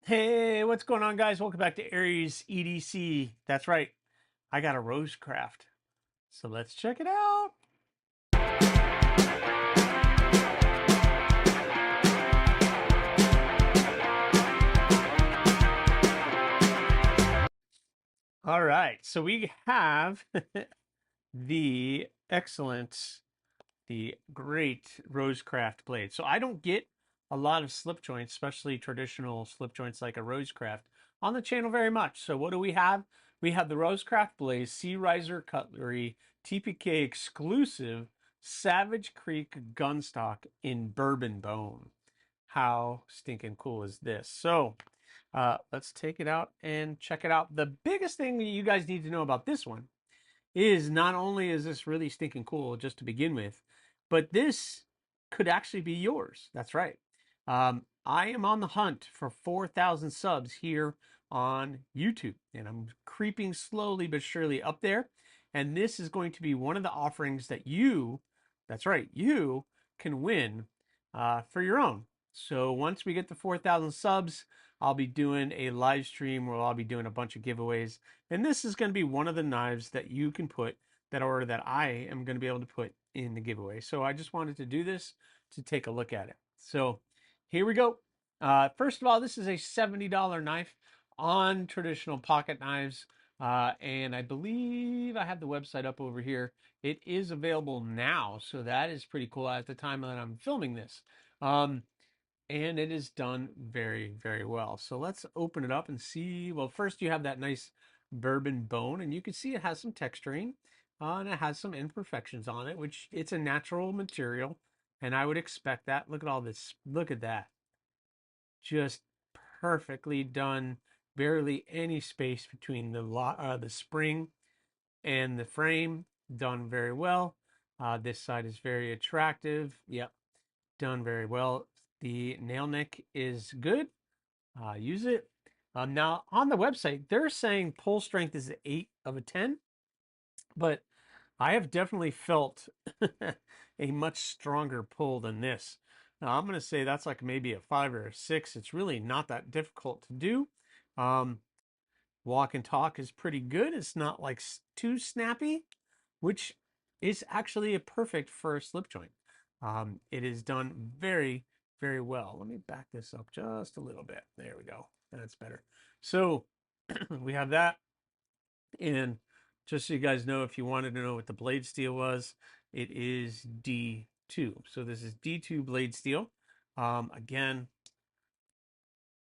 Hey, what's going on, guys? Welcome back to AriesEDC. That's right, I got a Rosecraft. So let's check it out. All right, so we have the excellent, the great Rosecraft blade. So I don't get a lot of slip joints, especially traditional slip joints like a Rosecraft, on the channel very much. So what do we have? We have the Rosecraft blade, Sea Riser Cutlery, TPK exclusive, Savage Creek gunstock in bourbon bone. How stinking cool is this? So let's take it out and check it out. The biggest thing that you guys need to know about this one is not only is this really stinking cool just to begin with, but this could actually be yours. That's right. I am on the hunt for 4,000 subs here on YouTube, and I'm creeping slowly but surely up there. And this is going to be one of the offerings that that's right, you can win for your own. So once we get to 4,000 subs, I'll be doing a live stream where I'll be doing a bunch of giveaways. And this is going to be one of the knives that you can put that I am going to be able to put in the giveaway. So I just wanted to do this to take a look at it. So here we go. First of all, this is a $70 knife on traditional pocket knives. And I believe I have the website up over here. It is available now. So that is pretty cool at the time that I'm filming this. And it is done very, very well. So let's open it up and see. Well, first you have that nice bourbon bone, and you can see it has some texturing, and it has some imperfections on it, which it's a natural material, and I would expect that. Look at all this. Look at that. Just perfectly done. Barely any space between the spring and the frame. Done very well. This side is very attractive. Yep, done very well. The nail neck is good. Use it. Now on the website, they're saying pull strength is an 8 of a 10, but I have definitely felt a much stronger pull than this. Now I'm going to say that's like maybe a 5 or a 6. It's really not that difficult to do. Um, Walk and talk is pretty good. It's not like too snappy, which is actually a perfect for a slip joint. It is done very, very well. Let me back this up just a little bit. There we go. That's better. So we have that. And just so you guys know, if you wanted to know what the blade steel was, it is D2. So this is D2 blade steel. Again,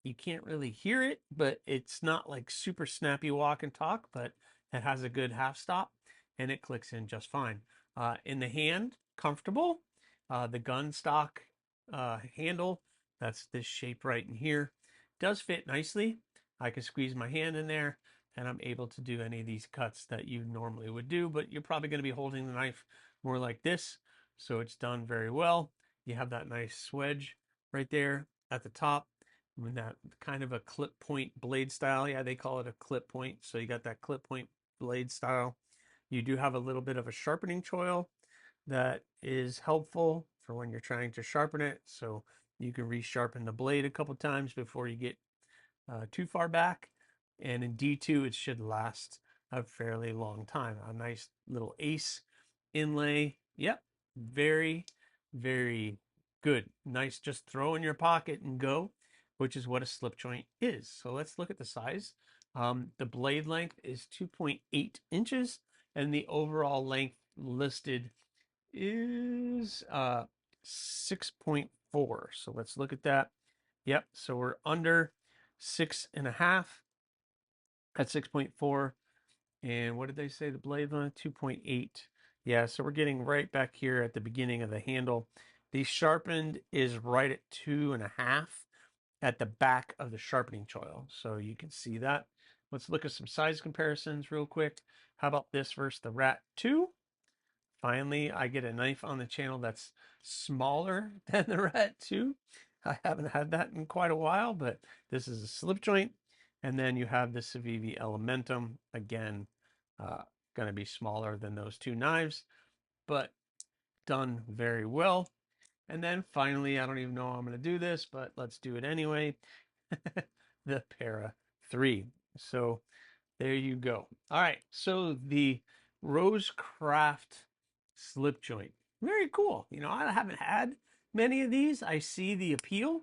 you can't really hear it, but it's not like super snappy walk and talk, but it has a good half stop and it clicks in just fine. In the hand, comfortable. The gun stock handle, that's this shape right in here, does fit nicely. I can squeeze my hand in there and I'm able to do any of these cuts that you normally would do, but you're probably going to be holding the knife more like this. So it's done very well. You have that nice swedge right there at the top with that kind of a clip point blade style. Yeah, they call it a clip point. So you got that clip point blade style. You do have a little bit of a sharpening choil that is helpful for when you're trying to sharpen it. So you can resharpen the blade a couple times before you get too far back. And in D2, it should last a fairly long time. A nice little ace inlay. Yep, very, very good. Nice, just throw in your pocket and go, which is what a slip joint is. So let's look at the size. The blade length is 2.8 inches, and the overall length listed is 6.4. So let's look at that. Yep, so we're under 6.5 at 6.4. And what did they say? The blade length 2.8. Yeah, so we're getting right back here at the beginning of the handle. The sharpened is right at 2.5 at the back of the sharpening choil. So you can see that. Let's look at some size comparisons real quick. How about this versus the Rat 2? Finally, I get a knife on the channel that's smaller than the Rat 2. I haven't had that in quite a while, but this is a slip joint. And then you have the Civivi Elementum. Again, going to be smaller than those two knives, but done very well. And then finally, I don't even know how I'm going to do this, but let's do it anyway. the Para 3. So there you go. All right, so the Rosecraft slip joint. Very cool. You know, I haven't had many of these. I see the appeal.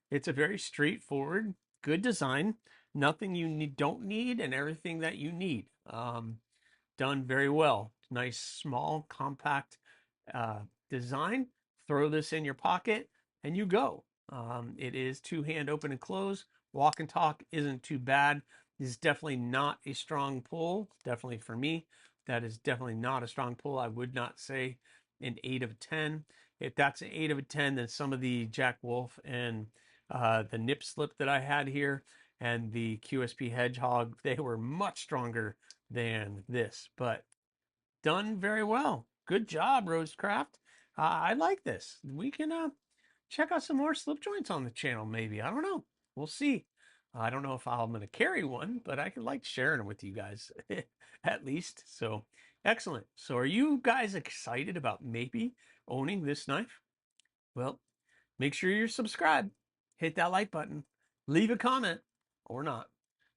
It's a very straightforward, good design. Nothing you don't need and everything that you need. Done very well. Nice, small, compact uh, design. Throw this in your pocket and you go. It is two-hand open and close. Walk and talk isn't too bad. This is definitely not a strong pull. Definitely for me, that is definitely not a strong pull. I would not say an 8 of 10. If that's an 8 of 10, then some of the Jack Wolf and the nip slip that I had here and the QSP Hedgehog, they were much stronger than this, but done very well. Good job, Rosecraft. I like this. We can check out some more slip joints on the channel, maybe. I don't know. We'll see. I don't know if I'm going to carry one, but I could like sharing it with you guys at least. So excellent. So are you guys excited about maybe owning this knife? Well, make sure you're subscribed, hit that like button, leave a comment or not.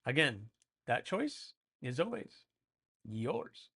Again, that choice is always yours.